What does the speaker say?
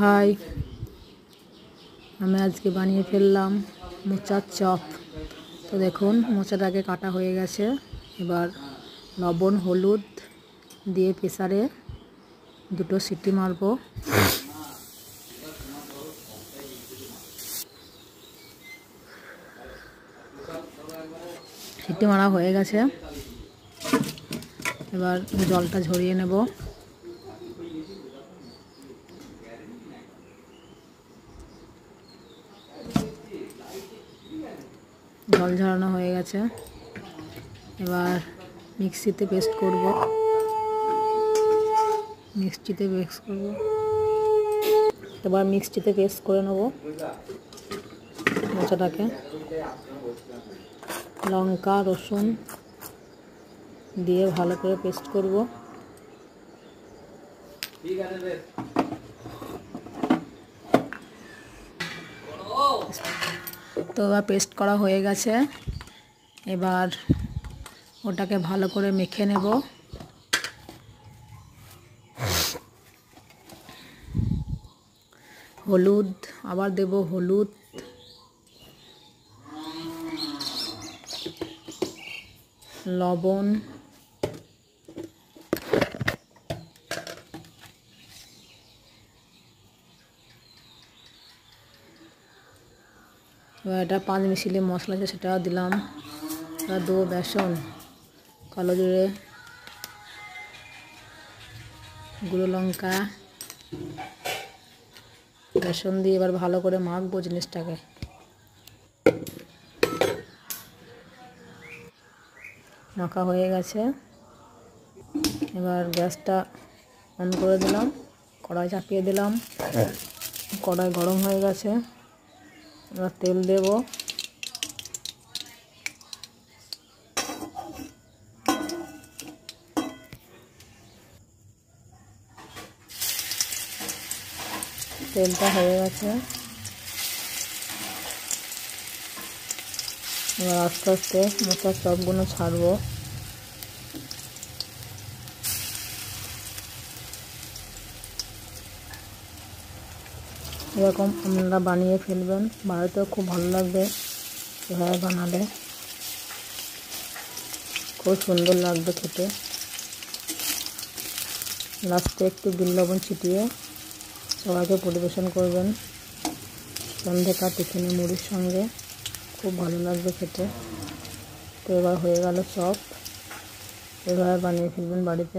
High, আমি আজকে বানিয়ে ফেললাম মোচার চপ। তো দেখুন মোচাটাকে কাটা হয়ে গেছে। এবার লবণ হলুদ দিয়ে প্রেসারে দুটো সিটি মারবো। সিটি মারা হয়ে গেছে, এবার জলটা ঝরিয়ে নেব। জল ঝরানো হয়ে গেছে, এবার মিক্সিতে পেস্ট করব। এবার মিক্সিতে পেস্ট করে নেব মোচাটাকে। লঙ্কা রসুন দিয়ে ভালো করে পেস্ট করব। তো এবার পেস্ট করা হয়ে গেছে, এবার ওটাকে ভালো করে মেখে নেব। হলুদ আবার দেব, হলুদ লবণ এবার এটা 5 মিশালি মশলা আছে সেটাও দিলাম। এবার দেবো বেসন, কালো জিরে, গুঁড়ো লঙ্কা, বেসন দিয়ে এবার ভালো করে মাখবো জিনিসটাকে। মাখা হয়ে গেছে, এবার গ্যাসটা অন করে দিলাম, কড়াই চাপিয়ে দিলাম। কড়াই গরম হয়ে গেছে, এবার তেল দেব। তেলটা হয়ে গেছে, এবার আস্তে আস্তে মোচার চপগুলো ছাড়বো। এরকম আপনারা বানিয়ে ফেলবেন, বাড়িতেও খুব ভালো লাগবে এভাবে বানালে, খুব সুন্দর লাগবে খেতে। লাস্টে একটু বিট লবণ ছিটিয়ে সবাইকে পরিবেশন করবেন সন্ধ্যাকার টিফিনে মুড়ির সঙ্গে, খুব ভালো লাগবে খেতে। তো এবার হয়ে গেল চপ, এভাবে বানিয়ে ফেলবেন বাড়িতে।